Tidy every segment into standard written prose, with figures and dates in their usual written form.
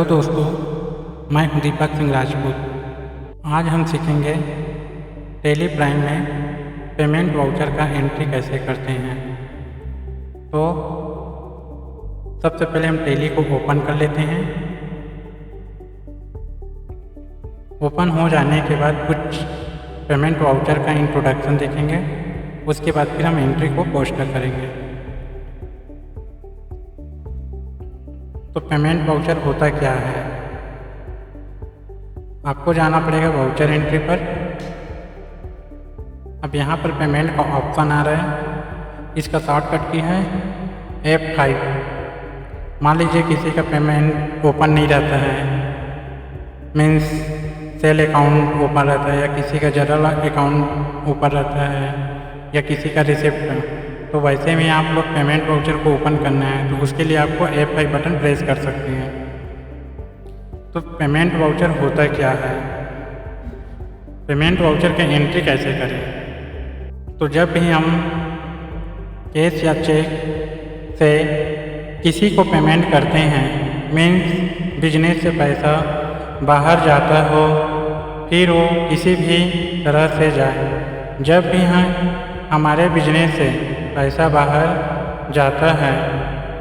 Hello दोस्तों, मैं हूं दीपक सिंह राजपूत। आज हम सीखेंगे टेली प्राइम में पेमेंट वाउचर का एंट्री कैसे करते हैं। तो सबसे पहले हम टेली को ओपन कर लेते हैं। ओपन हो जाने के बाद कुछ पेमेंट वाउचर का इंट्रोडक्शन देखेंगे, उसके बाद फिर हम एंट्री को पोस्ट करेंगे। तो पेमेंट वाउचर होता क्या है, आपको जाना पड़ेगा वाउचर एंट्री पर। अब यहाँ पर पेमेंट का ऑप्शन आ रहा है, इसका शॉर्टकट की है F5। मान लीजिए किसी का पेमेंट ओपन नहीं रहता है, मीन्स सेल अकाउंट ओपन रहता है, या किसी का जनरल अकाउंट ओपन रहता है, या किसी का रिसिप्ट। तो वैसे में आप लोग पेमेंट वाउचर को ओपन करना है तो उसके लिए आपको F5 बटन प्रेस कर सकते हैं। तो पेमेंट वाउचर होता क्या है, पेमेंट वाउचर की एंट्री कैसे करें। तो जब भी हम कैश या चेक से किसी को पेमेंट करते हैं, मीन्स बिजनेस से पैसा बाहर जाता हो, फिर वो किसी भी तरह से जाए, जब भी हमारे बिजनेस से पैसा बाहर जाता है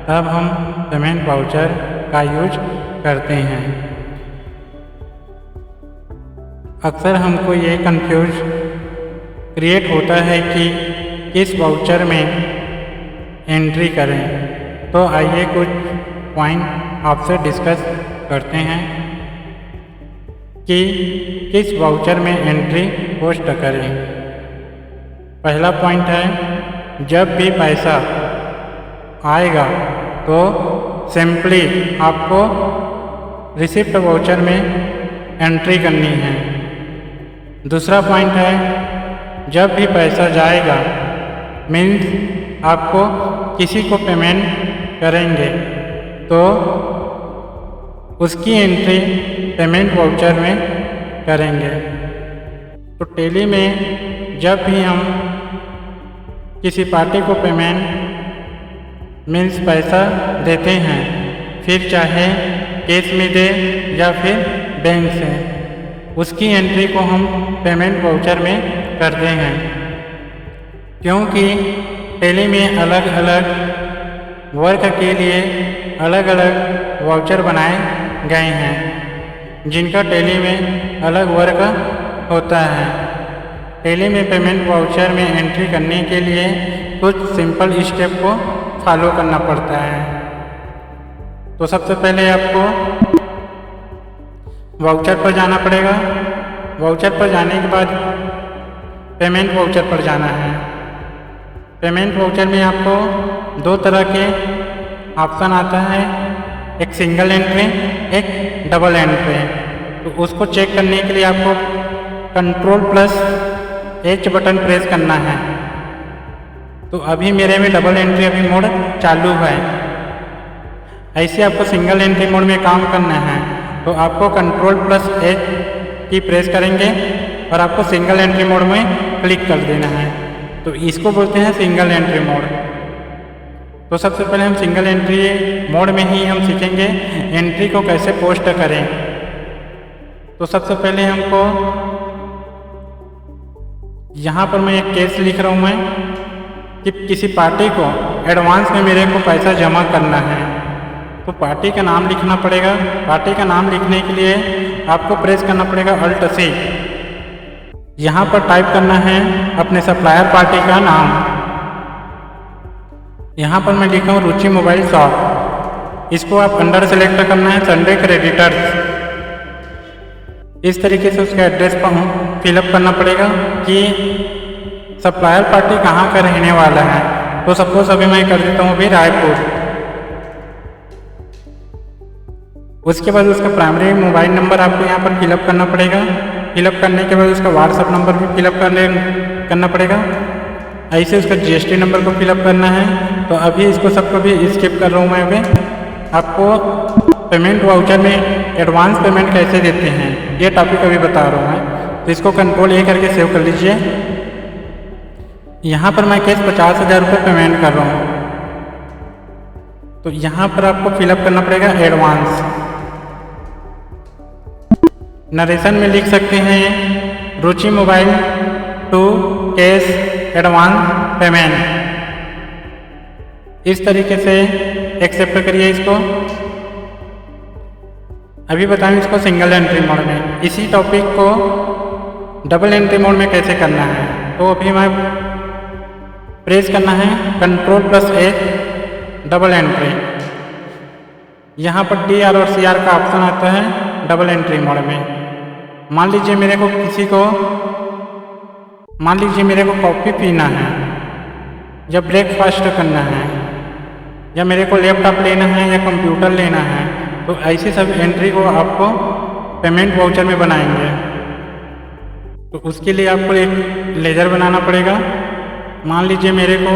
तब हम पेमेंट वाउचर का यूज करते हैं। अक्सर हमको ये कंफ्यूज क्रिएट होता है कि किस वाउचर में एंट्री करें। तो आइए कुछ पॉइंट आपसे डिस्कस करते हैं कि किस वाउचर में एंट्री पोस्ट करें। पहला पॉइंट है, जब भी पैसा आएगा तो सिंपली आपको रिसिप्ट वाउचर में एंट्री करनी है। दूसरा पॉइंट है, जब भी पैसा जाएगा, मीन्स आपको किसी को पेमेंट करेंगे तो उसकी एंट्री पेमेंट वाउचर में करेंगे। तो टेली में जब भी हम किसी पार्टी को पेमेंट मीन्स पैसा देते हैं, फिर चाहे कैश में दे या फिर बैंक से, उसकी एंट्री को हम पेमेंट वाउचर में करते हैं। क्योंकि टेली में अलग अलग वर्क के लिए अलग अलग वाउचर बनाए गए हैं, जिनका टेली में अलग वर्क होता है। टेली में पेमेंट वाउचर में एंट्री करने के लिए कुछ सिंपल स्टेप को फॉलो करना पड़ता है। तो सबसे पहले आपको वाउचर पर जाना पड़ेगा। वाउचर पर जाने के बाद पेमेंट वाउचर पर जाना है। पेमेंट वाउचर में आपको दो तरह के ऑप्शन आता है, एक सिंगल एंट्री, एक डबल एंट्री। तो उसको चेक करने के लिए आपको Ctrl+H बटन प्रेस करना है। तो अभी मेरे में डबल एंट्री अभी मोड चालू है। ऐसे आपको सिंगल एंट्री मोड में काम करना है तो आपको Ctrl+H की प्रेस करेंगे और आपको सिंगल एंट्री मोड में क्लिक कर देना है। तो इसको बोलते हैं सिंगल एंट्री मोड। तो सबसे पहले हम सिंगल एंट्री मोड में ही हम सीखेंगे एंट्री को कैसे पोस्ट करें। तो सबसे पहले हमको यहाँ पर मैं एक केस लिख रहा हूँ मैं कि किसी पार्टी को एडवांस में मेरे को पैसा जमा करना है। तो पार्टी का नाम लिखना पड़ेगा। पार्टी का नाम लिखने के लिए आपको प्रेस करना पड़ेगा Alt+C। यहाँ पर टाइप करना है अपने सप्लायर पार्टी का नाम। यहाँ पर मैं लिखा हूँ रुचि मोबाइल शॉप। इसको आप अंडर सेलेक्ट करना है संडे क्रेडिटर्स। इस तरीके से उसका एड्रेस पर फिलअप करना पड़ेगा कि सप्लायर पार्टी कहाँ का रहने वाला है। तो सपोज अभी मैं कर देता हूँ अभी रायपुर। उसके बाद उसका प्राइमरी मोबाइल नंबर आपको यहाँ पर फिलअप करना पड़ेगा। फिलअप करने के बाद उसका व्हाट्सअप नंबर भी फिलअप करना पड़ेगा। ऐसे उसका GST नंबर को फिलअप करना है। तो अभी इसको सबको भी स्किप कर रहा हूँ मैं। अभी आपको पेमेंट वाउचर में एडवांस पेमेंट कैसे देते हैं ये टॉपिक अभी बता रहा हूँ मैं। तो इसको Ctrl+A करके सेव कर लीजिए। यहाँ पर मैं कैश 50,000 रुपये पेमेंट कर रहा हूँ। तो यहाँ पर आपको फिलअप करना पड़ेगा एडवांस। नरेशन में लिख सकते हैं Ruchi mobile to cash advance payment. इस तरीके से एक्सेप्ट करिए इसको। अभी बताएं इसको सिंगल एंट्री मोड में। इसी टॉपिक को डबल एंट्री मोड में कैसे करना है, तो अभी मैं प्रेस करना है Ctrl+A डबल एंट्री। यहाँ पर DR और CR का ऑप्शन आता है डबल एंट्री मोड में। मान लीजिए मेरे को कॉफ़ी पीना है या ब्रेकफास्ट करना है या मेरे को लैपटॉप लेना है या कंप्यूटर लेना है, तो ऐसी सब एंट्री को आपको पेमेंट वाउचर में बनाएंगे। तो उसके लिए आपको एक लेजर बनाना पड़ेगा। मान लीजिए मेरे को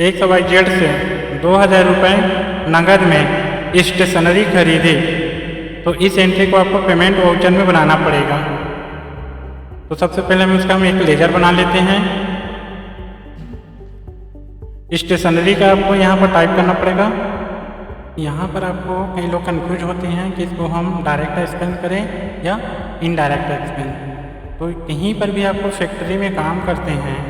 XYZ से 2000 रुपये नगद में स्टेशनरी खरीदी, तो इस एंट्री को आपको पेमेंट वाउचर में बनाना पड़ेगा। तो सबसे पहले हम एक लेजर बना लेते हैं। स्टेशनरी का आपको यहाँ पर टाइप करना पड़ेगा। यहाँ पर आपको कई लोग कंफ्यूज होते हैं कि इसको हम डायरेक्ट एक्सपेंस करें या इनडायरेक्ट एक्सपेंस। तो कहीं पर भी आपको फैक्ट्री में काम करते हैं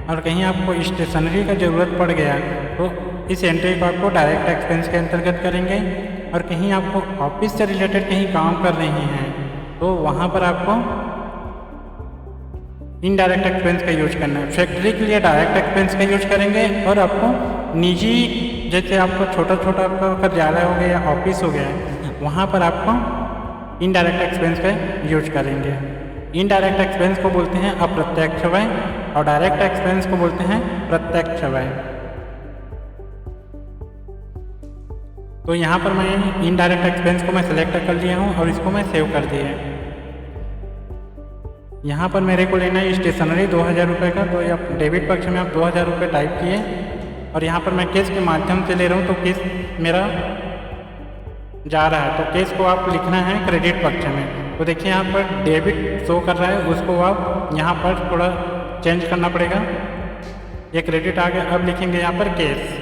और कहीं आपको स्टेशनरी का ज़रूरत पड़ गया, तो इस एंट्री को आपको डायरेक्ट एक्सपेंस के अंतर्गत करेंगे। और कहीं आपको ऑफिस से रिलेटेड कहीं काम कर रहे हैं, तो वहाँ पर आपको इनडायरेक्ट एक्सपेंस का यूज करना है। फैक्ट्री के लिए डायरेक्ट एक्सपेंस का यूज करेंगे और आपको निजी, जैसे आपको छोटा छोटा आपका कार्यालय हो गया, ऑफिस हो गया, वहाँ पर आपको इनडायरेक्ट एक्सपेंस का यूज करेंगे। इनडायरेक्ट एक्सपेंस को बोलते हैं अप्रत्यक्ष व्यय और डायरेक्ट एक्सपेंस को बोलते हैं प्रत्यक्ष व्यय। तो यहाँ पर मैं इनडायरेक्ट एक्सपेंस को मैं सिलेक्ट कर लिया हूँ और इसको मैं सेव कर दिया है। यहाँ पर मेरे को लेना है स्टेशनरी 2000 रुपये का, तो आप डेबिट पक्ष में आप 2000 रुपये टाइप किए और यहाँ पर मैं कैश के माध्यम से ले रहा हूँ, तो कैश मेरा जा रहा है, तो कैश को आप लिखना है क्रेडिट पक्ष में। तो देखिए यहाँ पर डेबिट शो कर रहा है, उसको आप यहाँ पर थोड़ा चेंज करना पड़ेगा। ये क्रेडिट आ गया, अब लिखेंगे यहाँ पर कैश।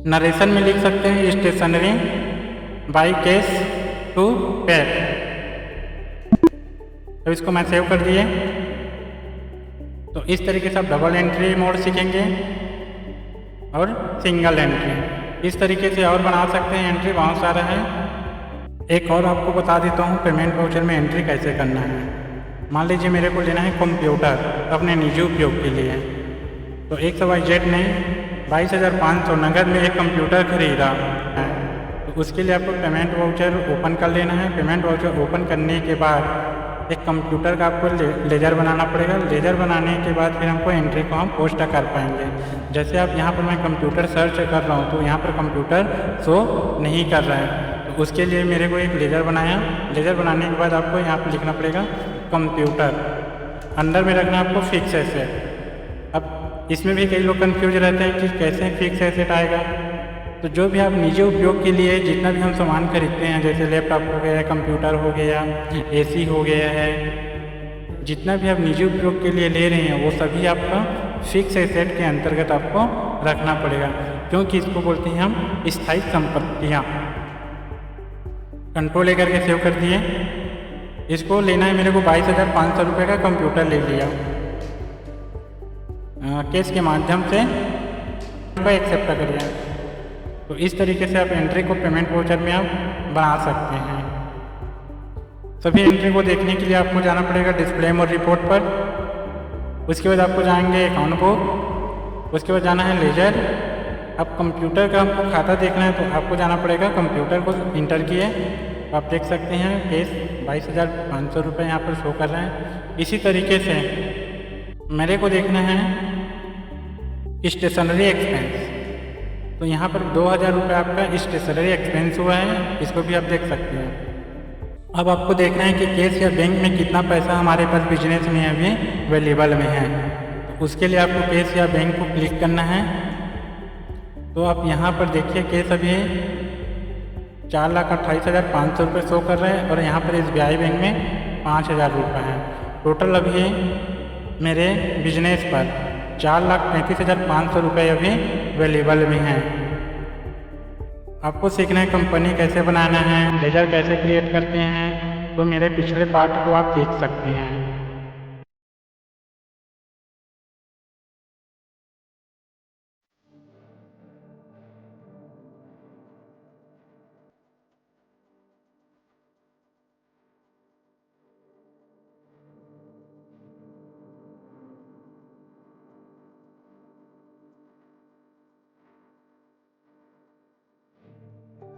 नरेशन में लिख सकते हैं स्टेशनरी बाई कैश टू पे। तो इसको मैं सेव कर दिए। तो इस तरीके से आप डबल एंट्री मोड सीखेंगे और सिंगल एंट्री। इस तरीके से और बना सकते हैं एंट्री, बहुत सारा है। एक और आपको बता देता हूँ पेमेंट वाउचर में एंट्री कैसे करना है। मान लीजिए मेरे को लेना है कंप्यूटर अपने निजी उपयोग के लिए, तो XYZ ने 22,500 नगद में एक कंप्यूटर खरीदा है, तो उसके लिए आपको पेमेंट वाउचर ओपन कर लेना है। पेमेंट वाउचर ओपन करने के बाद एक कंप्यूटर का आपको लेजर बनाना पड़ेगा। लेजर बनाने के बाद फिर हमको एंट्री को हम पोस्ट कर पाएंगे। जैसे आप यहाँ पर मैं कंप्यूटर सर्च कर रहा हूँ, तो यहाँ पर कंप्यूटर शो नहीं कर रहा है, तो उसके लिए मेरे को एक लेजर बनाया। लेजर बनाने के बाद आपको यहाँ पर लिखना पड़ेगा कंप्यूटर, अंदर में रखना आपको फिक्स एसेट। अब इसमें भी कई लोग कंफ्यूज रहते हैं कि कैसे फिक्स एसेट आएगा। तो जो भी आप निजी उपयोग के लिए जितना भी हम सामान खरीदते हैं, जैसे लैपटॉप हो गया, कंप्यूटर हो गया, AC हो गया है, जितना भी आप निजी उपयोग के लिए ले रहे हैं, वो सभी आपका फिक्स एसेट के अंतर्गत आपको रखना पड़ेगा, क्योंकि इसको बोलते हैं हम स्थायी संपत्तियाँ। कंट्रोल लेकर के सेव कर दिए। इसको लेना है मेरे को 22,500 रुपये का कंप्यूटर ले लिया, कैश के माध्यम से एक्सेप्ट करिए। तो इस तरीके से आप एंट्री को पेमेंट वाउचर में आप बना सकते हैं। सभी एंट्री को देखने के लिए आपको जाना पड़ेगा डिस्प्ले और रिपोर्ट पर। उसके बाद आपको जाएंगे अकाउंट बुक, उसके बाद जाना है लेजर। अब कंप्यूटर का हमको खाता देखना है, तो आपको जाना पड़ेगा कंप्यूटर को इंटर किए। आप देख सकते हैं कैश 22,500 रुपये यहाँ पर शो कर रहे हैं। इसी तरीके से मेरे को देखना है स्टेशनरी एक्सपेंस, तो यहाँ पर 2000 रुपये आपका स्टेशनरी एक्सपेंस हुआ है, इसको भी आप देख सकते हैं। अब आपको देखना है कि कैश या बैंक में कितना पैसा हमारे पास बिजनेस में अभी अवेलेबल में है। तो उसके लिए आपको कैश या बैंक को क्लिक करना है। तो आप यहाँ पर देखिए कैश अभी 4,28,500 रुपये शो कर रहे हैं और यहाँ पर SBI बैंक में 5,000 रुपये हैं। टोटल अभी मेरे बिजनेस पर 4,35,500 रुपये अभी अवेलेबल में हैं। आपको सीखना है कंपनी कैसे बनाना है, लेजर कैसे क्रिएट करते हैं, तो मेरे पिछले पार्ट को आप देख सकते हैं।